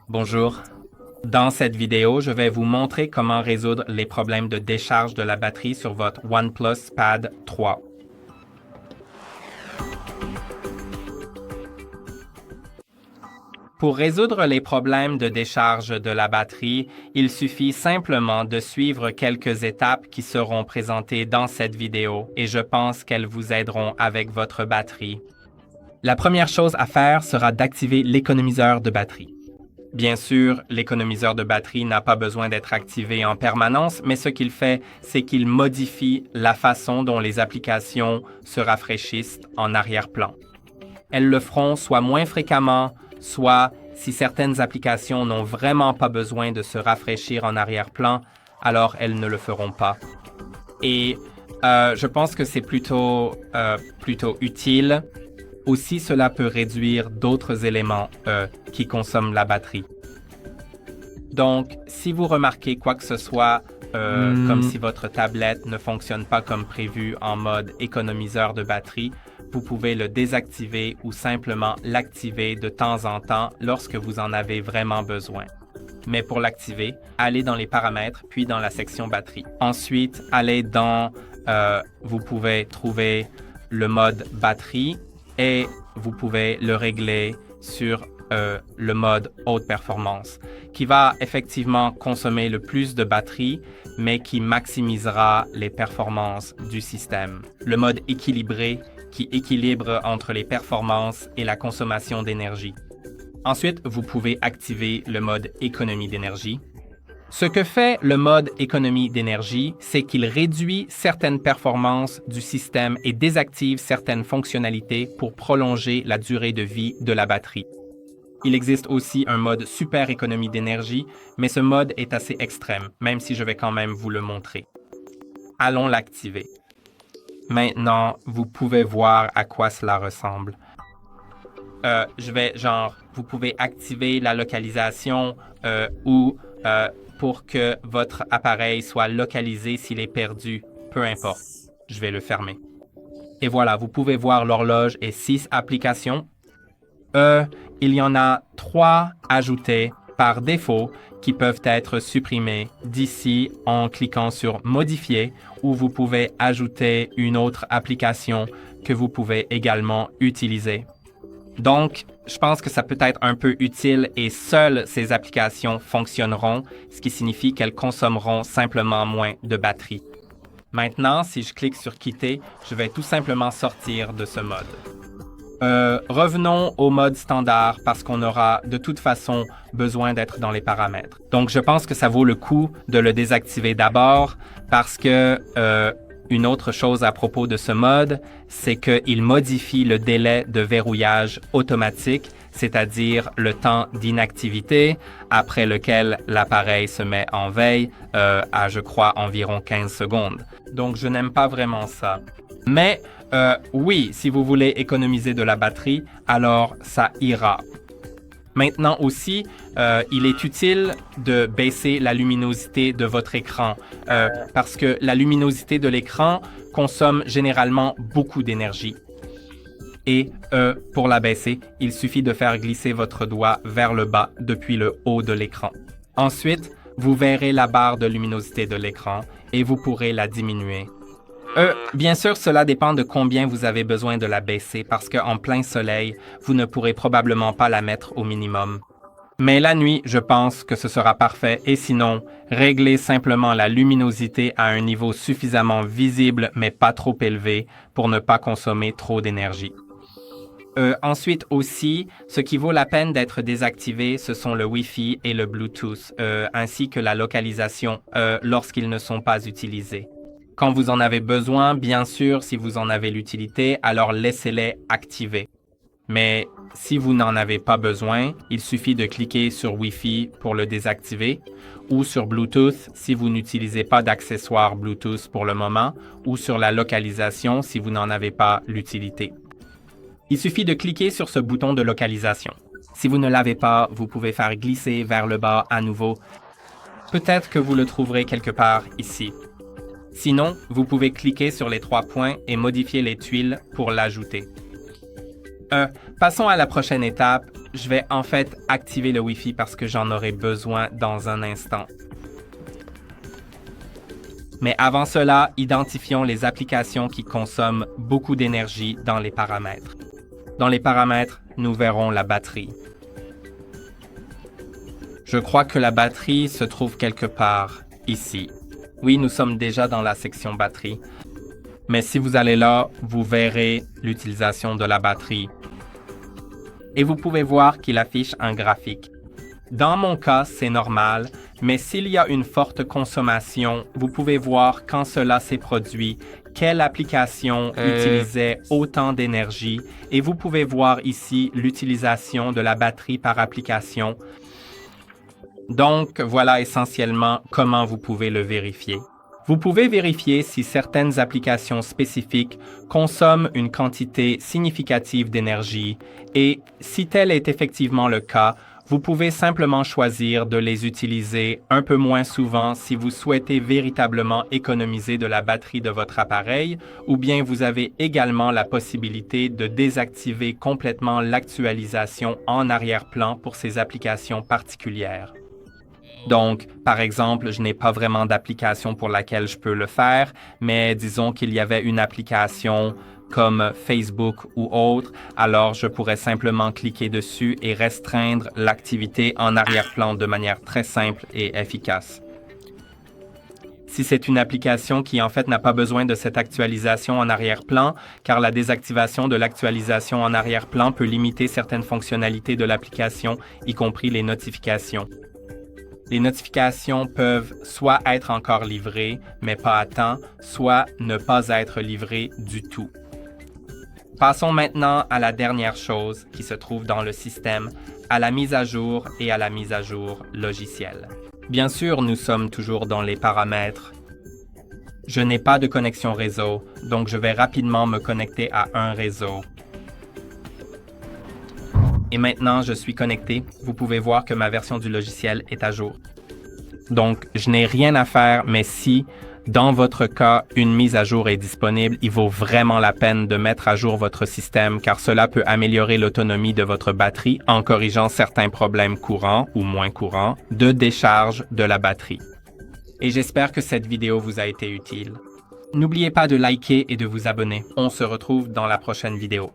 Bonjour. Dans cette vidéo, je vais vous montrer comment résoudre les problèmes de décharge de la batterie sur votre OnePlus Pad 3. Pour résoudre les problèmes de décharge de la batterie, il suffit simplement de suivre quelques étapes qui seront présentées dans cette vidéo et je pense qu'elles vous aideront avec votre batterie. La première chose à faire sera d'activer l'économiseur de batterie. Bien sûr, l'économiseur de batterie n'a pas besoin d'être activé en permanence, mais ce qu'il fait, c'est qu'il modifie la façon dont les applications se rafraîchissent en arrière-plan. Elles le feront soit moins fréquemment, soit si certaines applications n'ont vraiment pas besoin de se rafraîchir en arrière-plan, alors elles ne le feront pas. Et je pense que c'est plutôt utile. Aussi, cela peut réduire d'autres éléments qui consomment la batterie. Donc, si vous remarquez quoi que ce soit, comme si votre tablette ne fonctionne pas comme prévu en mode économiseur de batterie, vous pouvez le désactiver ou simplement l'activer de temps en temps lorsque vous en avez vraiment besoin. Mais pour l'activer, allez dans les paramètres, puis dans la section batterie. Ensuite, allez dans, vous pouvez trouver le mode batterie et vous pouvez le régler sur le mode haute performance, qui va effectivement consommer le plus de batterie, mais qui maximisera les performances du système. Le mode équilibré, qui équilibre entre les performances et la consommation d'énergie. Ensuite, vous pouvez activer le mode économie d'énergie. Ce que fait le mode économie d'énergie, c'est qu'il réduit certaines performances du système et désactive certaines fonctionnalités pour prolonger la durée de vie de la batterie. Il existe aussi un mode super économie d'énergie, mais ce mode est assez extrême, même si je vais quand même vous le montrer. Allons l'activer. Maintenant, vous pouvez voir à quoi cela ressemble. Vous pouvez activer la localisation pour que votre appareil soit localisé s'il est perdu, peu importe. Je vais le fermer. Et voilà, vous pouvez voir l'horloge et 6 applications. Il y en a 3 ajoutées par défaut qui peuvent être supprimées d'ici en cliquant sur Modifier ou vous pouvez ajouter une autre application que vous pouvez également utiliser. Donc, je pense que ça peut être un peu utile et seules ces applications fonctionneront, ce qui signifie qu'elles consommeront simplement moins de batterie. Maintenant, si je clique sur Quitter, je vais tout simplement sortir de ce mode. Revenons au mode standard parce qu'on aura de toute façon besoin d'être dans les paramètres. Donc, je pense que ça vaut le coup de le désactiver d'abord parce que une autre chose à propos de ce mode, c'est qu'il modifie le délai de verrouillage automatique, c'est-à-dire le temps d'inactivité après lequel l'appareil se met en veille à, je crois, environ 15 secondes. Donc, je n'aime pas vraiment ça. Mais oui, si vous voulez économiser de la batterie, alors ça ira. Maintenant aussi, il est utile de baisser la luminosité de votre écran parce que la luminosité de l'écran consomme généralement beaucoup d'énergie. Et pour la baisser, il suffit de faire glisser votre doigt vers le bas depuis le haut de l'écran. Ensuite, vous verrez la barre de luminosité de l'écran et vous pourrez la diminuer. Bien sûr, cela dépend de combien vous avez besoin de la baisser parce qu'en plein soleil, vous ne pourrez probablement pas la mettre au minimum. Mais la nuit, je pense que ce sera parfait et sinon, réglez simplement la luminosité à un niveau suffisamment visible mais pas trop élevé pour ne pas consommer trop d'énergie. Ensuite aussi, ce qui vaut la peine d'être désactivé, ce sont le Wi-Fi et le Bluetooth, ainsi que la localisation lorsqu'ils ne sont pas utilisés. Quand vous en avez besoin, bien sûr, si vous en avez l'utilité, alors laissez-les activés. Mais si vous n'en avez pas besoin, il suffit de cliquer sur Wi-Fi pour le désactiver ou sur Bluetooth si vous n'utilisez pas d'accessoires Bluetooth pour le moment ou sur la localisation si vous n'en avez pas l'utilité. Il suffit de cliquer sur ce bouton de localisation. Si vous ne l'avez pas, vous pouvez faire glisser vers le bas à nouveau. Peut-être que vous le trouverez quelque part ici. Sinon, vous pouvez cliquer sur les 3 points et modifier les tuiles pour l'ajouter. Passons à la prochaine étape. je vais en fait activer le Wi-Fi parce que j'en aurai besoin dans un instant. Mais avant cela, identifions les applications qui consomment beaucoup d'énergie dans les paramètres. Dans les paramètres, nous verrons la batterie. Je crois que la batterie se trouve quelque part ici. Oui, nous sommes déjà dans la section batterie. Mais si vous allez là, vous verrez l'utilisation de la batterie. Et vous pouvez voir qu'il affiche un graphique. Dans mon cas, c'est normal, mais s'il y a une forte consommation, vous pouvez voir quand cela s'est produit, quelle application utilisait autant d'énergie, et vous pouvez voir ici l'utilisation de la batterie par application. Donc, voilà essentiellement comment vous pouvez le vérifier. Vous pouvez vérifier si certaines applications spécifiques consomment une quantité significative d'énergie et, si tel est effectivement le cas, vous pouvez simplement choisir de les utiliser un peu moins souvent si vous souhaitez véritablement économiser de la batterie de votre appareil, ou bien vous avez également la possibilité de désactiver complètement l'actualisation en arrière-plan pour ces applications particulières. Donc, par exemple, je n'ai pas vraiment d'application pour laquelle je peux le faire, mais disons qu'il y avait une application comme Facebook ou autre, alors je pourrais simplement cliquer dessus et restreindre l'activité en arrière-plan de manière très simple et efficace. Si c'est une application qui en fait n'a pas besoin de cette actualisation en arrière-plan, car la désactivation de l'actualisation en arrière-plan peut limiter certaines fonctionnalités de l'application, y compris les notifications. Les notifications peuvent soit être encore livrées, mais pas à temps, soit ne pas être livrées du tout. Passons maintenant à la dernière chose qui se trouve dans le système, à la mise à jour et à la mise à jour logicielle. Bien sûr, nous sommes toujours dans les paramètres. Je n'ai pas de connexion réseau, donc je vais rapidement me connecter à un réseau. Et maintenant, je suis connecté. Vous pouvez voir que ma version du logiciel est à jour. Donc, je n'ai rien à faire, mais si, dans votre cas, une mise à jour est disponible, il vaut vraiment la peine de mettre à jour votre système car cela peut améliorer l'autonomie de votre batterie en corrigeant certains problèmes courants ou moins courants de décharge de la batterie. Et j'espère que cette vidéo vous a été utile. N'oubliez pas de liker et de vous abonner. On se retrouve dans la prochaine vidéo.